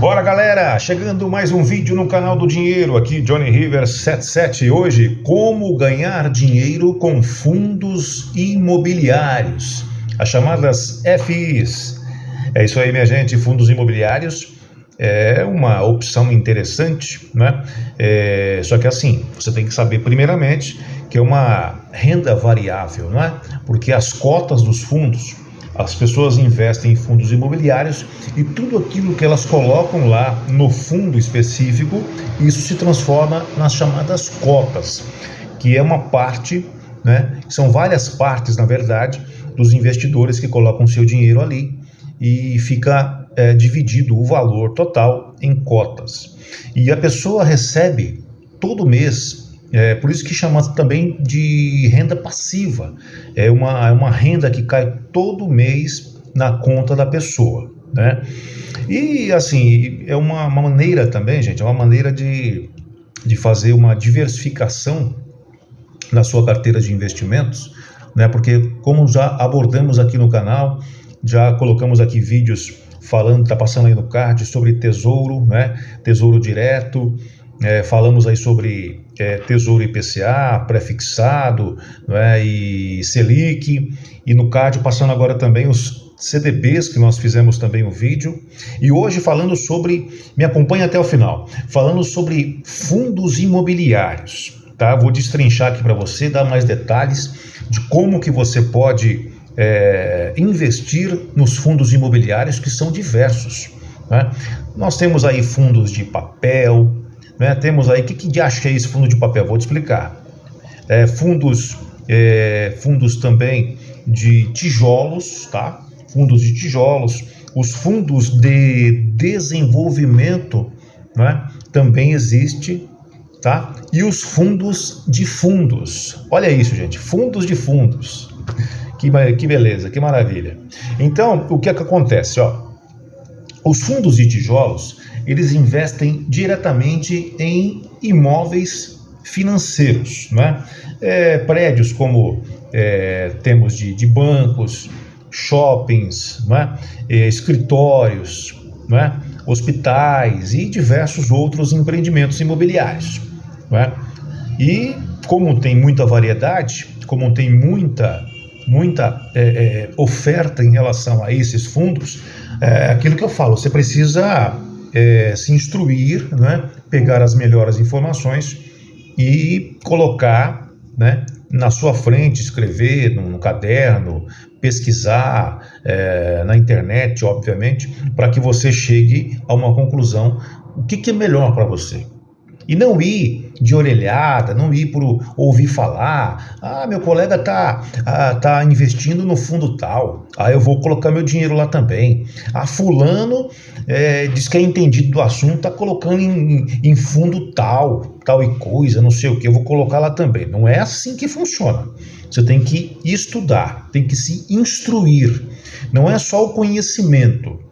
Bora, galera, chegando mais um vídeo no canal do Dinheiro, aqui Johnny River 77. Hoje, como ganhar dinheiro com fundos imobiliários, as chamadas FIs. É isso aí, minha gente, fundos imobiliários é uma opção interessante, né? Só que assim, você tem que saber primeiramente que é uma renda variável, não é? Porque as cotas dos fundos, as pessoas investem em fundos imobiliários e tudo aquilo que elas colocam lá no fundo específico, isso se transforma nas chamadas cotas, que é uma parte, né? São várias partes, na verdade, dos investidores que colocam seu dinheiro ali e fica dividido o valor total em cotas. E a pessoa recebe todo mês. Por isso que chama também de renda passiva. É uma renda que cai todo mês na conta da pessoa, né? E assim, é uma maneira também, gente, é uma maneira de fazer uma diversificação na sua carteira de investimentos, né? Porque como já abordamos aqui no canal, já colocamos aqui vídeos falando, tá passando aí no card, sobre tesouro, né? Tesouro direto. Falamos aí sobre Tesouro IPCA, pré-fixado, né, e Selic, e no card passando agora também os CDBs, que nós fizemos também um vídeo, e hoje falando sobre, me acompanha até o final, falando sobre fundos imobiliários, tá? Vou destrinchar aqui para você, dar mais detalhes de como que você pode investir nos fundos imobiliários, que são diversos, né? Nós temos aí fundos de papel, né? Temos aí, o que acha esse fundo de papel? Vou te explicar. Fundos também de tijolos, tá? Fundos de tijolos, os fundos de desenvolvimento, né? Também existe, tá? E os fundos de fundos. Olha isso, gente, fundos de fundos. Que beleza, que maravilha. Então, o que é que acontece? Os fundos de tijolos, eles investem diretamente em imóveis financeiros, né? Prédios como temos de bancos, shoppings, né? Escritórios, né? Hospitais e diversos outros empreendimentos imobiliários, né? E como tem muita variedade, como tem muita oferta em relação a esses fundos, aquilo que eu falo, você precisa se instruir, né, pegar as melhores informações e colocar, né, na sua frente, escrever no caderno, pesquisar na internet, obviamente, para que você chegue a uma conclusão, o que é melhor para você. E não ir de orelhada, não ir por ouvir falar, meu colega tá investindo no fundo tal, eu vou colocar meu dinheiro lá também. Fulano diz que é entendido do assunto, tá colocando em fundo tal e coisa, não sei o que, eu vou colocar lá também. Não é assim que funciona. Você tem que estudar, tem que se instruir. Não é só o conhecimento.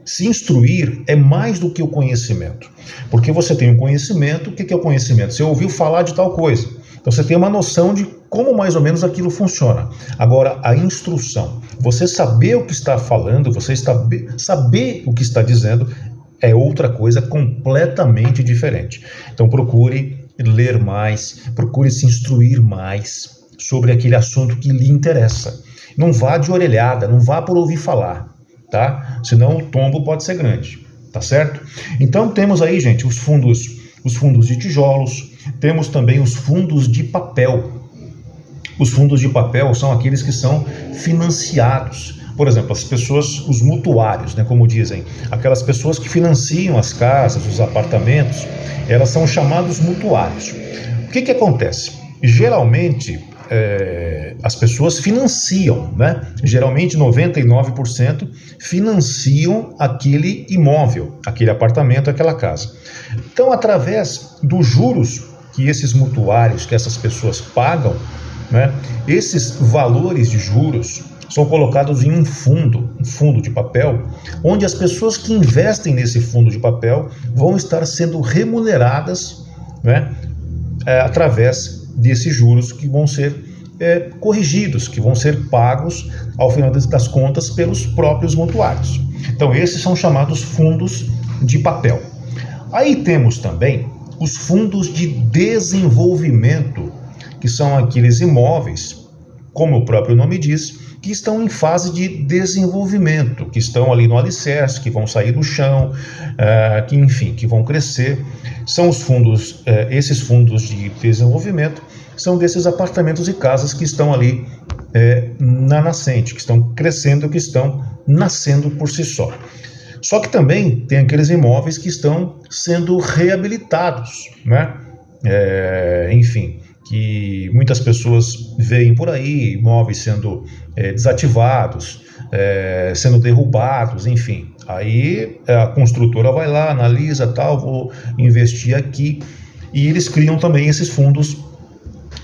Se instruir é mais do que o conhecimento, porque você tem um conhecimento. O que é o conhecimento? Você ouviu falar de tal coisa, então você tem uma noção de como mais ou menos aquilo funciona. Agora, a instrução, você saber o que está falando, você saber o que está dizendo, é outra coisa completamente diferente. Então procure ler mais, procure se instruir mais sobre aquele assunto que lhe interessa. Não vá de orelhada, não vá por ouvir falar, tá? Senão o tombo pode ser grande, tá certo? Então temos aí, gente, os fundos de tijolos, temos também os fundos de papel. Os fundos de papel são aqueles que são financiados. Por exemplo, as pessoas, os mutuários, né, como dizem, aquelas pessoas que financiam as casas, os apartamentos, elas são chamados mutuários. O que acontece? Geralmente, as pessoas financiam, né? Geralmente 99% financiam aquele imóvel, aquele apartamento, aquela casa. Então, através dos juros que esses mutuários, que essas pessoas pagam, né, esses valores de juros são colocados em um fundo de papel, onde as pessoas que investem nesse fundo de papel vão estar sendo remuneradas, né, através desses juros que vão ser corrigidos, que vão ser pagos ao final das contas pelos próprios mutuários. Então esses são chamados fundos de papel. Aí temos também os fundos de desenvolvimento, que são aqueles imóveis, como o próprio nome diz, que estão em fase de desenvolvimento, que estão ali no alicerce, que vão sair do chão, que vão crescer. São os fundos, esses fundos de desenvolvimento, são desses apartamentos e casas que estão ali na nascente, que estão crescendo, que estão nascendo por si só. Só que também tem aqueles imóveis que estão sendo reabilitados, né? Que muitas pessoas veem por aí, imóveis sendo desativados, sendo derrubados, enfim. Aí a construtora vai lá, analisa, vou investir aqui, e eles criam também esses fundos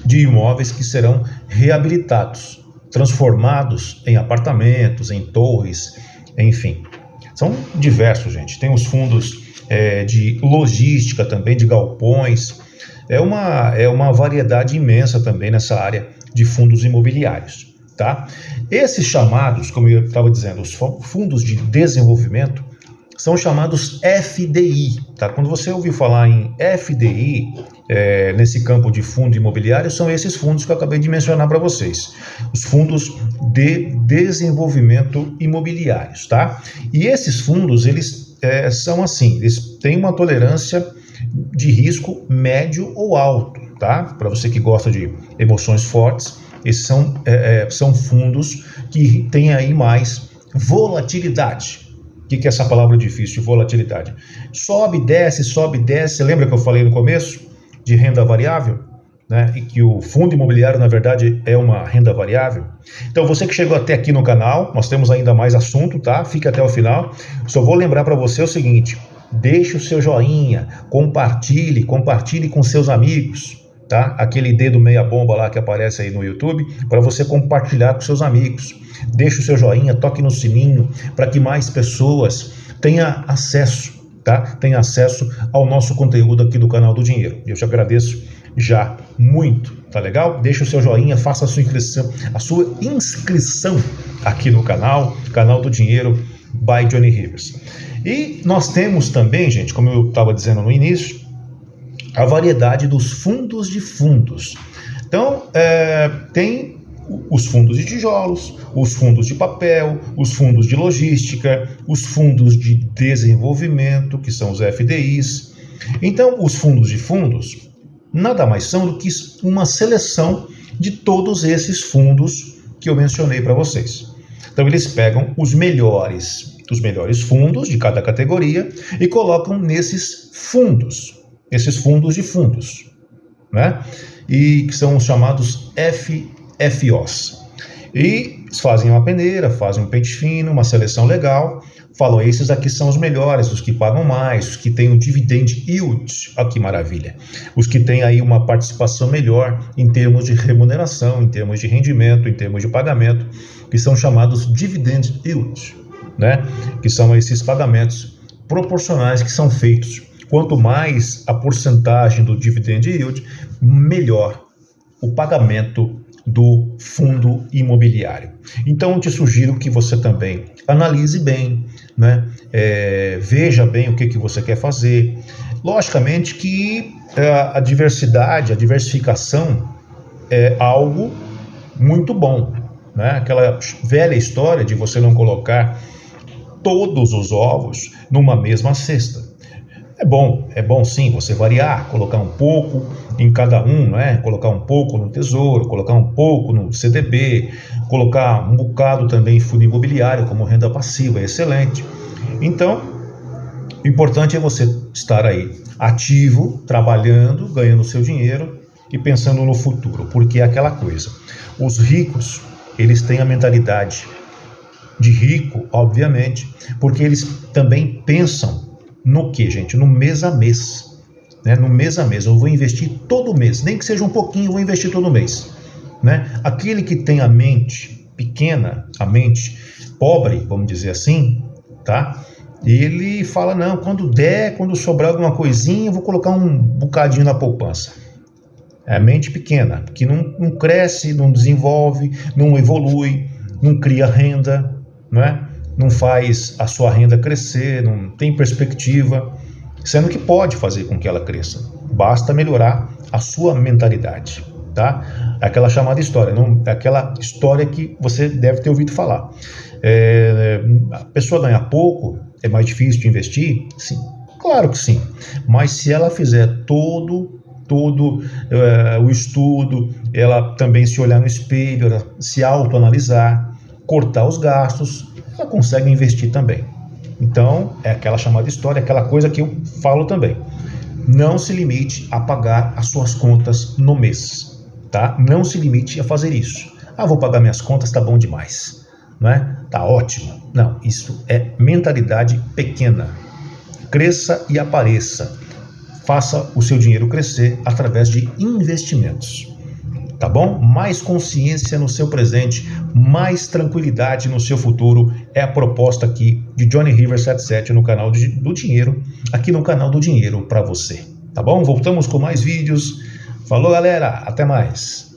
de imóveis que serão reabilitados, transformados em apartamentos, em torres, enfim. São diversos, gente. Tem os fundos de logística também, de galpões. É uma variedade imensa também nessa área de fundos imobiliários, tá? Esses chamados, como eu estava dizendo, os fundos de desenvolvimento, são chamados FDI, tá? Quando você ouvir falar em FDI, nesse campo de fundo imobiliário, são esses fundos que eu acabei de mencionar para vocês, os fundos de desenvolvimento imobiliários, tá? E esses fundos, eles são assim, eles têm uma tolerância de risco médio ou alto, tá? Para você que gosta de emoções fortes, esses são fundos que têm aí mais volatilidade. O que é essa palavra difícil, de volatilidade? Sobe, desce, lembra que eu falei no começo de renda variável? Né? E que o fundo imobiliário, na verdade, é uma renda variável. Então, você que chegou até aqui no canal, nós temos ainda mais assunto, tá? Fique até o final. Só vou lembrar para você o seguinte: deixe o seu joinha, compartilhe com seus amigos, tá? Aquele dedo meia bomba lá que aparece aí no YouTube, para você compartilhar com seus amigos. Deixe o seu joinha, toque no sininho, para que mais pessoas tenham acesso, tá? Tenham acesso ao nosso conteúdo aqui do Canal do Dinheiro. Eu te agradeço já muito, tá legal? Deixe o seu joinha, faça a sua inscrição aqui no canal do Dinheiro by Johnny Rivers. E nós temos também, gente, como eu estava dizendo no início, a variedade dos fundos de fundos. Então, tem os fundos de tijolos, os fundos de papel, os fundos de logística, os fundos de desenvolvimento, que são os FDIs. Então, os fundos de fundos nada mais são do que uma seleção de todos esses fundos que eu mencionei para vocês. Então, eles pegam os melhores fundos de cada categoria e colocam nesses fundos de fundos, né? E que são os chamados FOs. E fazem uma peneira, fazem um pente fino, uma seleção legal, falam: esses aqui são os melhores, os que pagam mais, os que têm um dividend yield, olha que maravilha, os que têm aí uma participação melhor em termos de remuneração, em termos de rendimento, em termos de pagamento, que são chamados dividend yield, né? Que são esses pagamentos proporcionais que são feitos. Quanto mais a porcentagem do dividend yield, melhor o pagamento do fundo imobiliário. Então, eu te sugiro que você também analise bem, né? Veja bem o que você quer fazer. Logicamente que a diversificação é algo muito bom, né? Aquela velha história de você não colocar todos os ovos numa mesma cesta. É bom sim você variar, colocar um pouco em cada um, né? Colocar um pouco no Tesouro, colocar um pouco no CDB, colocar um bocado também em fundo imobiliário como renda passiva, é excelente. Então, o importante é você estar aí ativo, trabalhando, ganhando seu dinheiro e pensando no futuro, porque é aquela coisa, os ricos, eles têm a mentalidade de rico, obviamente, porque eles também pensam no que, gente? No mês a mês, né? No mês a mês, eu vou investir todo mês, nem que seja um pouquinho, eu vou investir todo mês, né? Aquele que tem a mente pequena, a mente pobre, vamos dizer assim, tá? Ele fala: não, quando sobrar alguma coisinha, eu vou colocar um bocadinho na poupança. É a mente pequena, que não cresce, não desenvolve, não evolui, não cria renda, né? não faz a sua renda crescer, não tem perspectiva, sendo que pode fazer com que ela cresça. Basta melhorar a sua mentalidade, tá? Aquela chamada história, não, aquela história que você deve ter ouvido falar. A pessoa ganha pouco, é mais difícil de investir? Sim, claro que sim. Mas se ela fizer todo o estudo, ela também se olhar no espelho, ela se autoanalisar, cortar os gastos, ela consegue investir também. Então, é aquela chamada história, aquela coisa que eu falo também. Não se limite a pagar as suas contas no mês, tá? Não se limite a fazer isso. Vou pagar minhas contas, tá bom demais, não é? Tá ótimo. Não, isso é mentalidade pequena. Cresça e apareça. Faça o seu dinheiro crescer através de investimentos. Tá bom? Mais consciência no seu presente, mais tranquilidade no seu futuro é a proposta aqui de Johnny River 77 no canal do Dinheiro, aqui no canal do Dinheiro para você. Tá bom? Voltamos com mais vídeos. Falou, galera, até mais.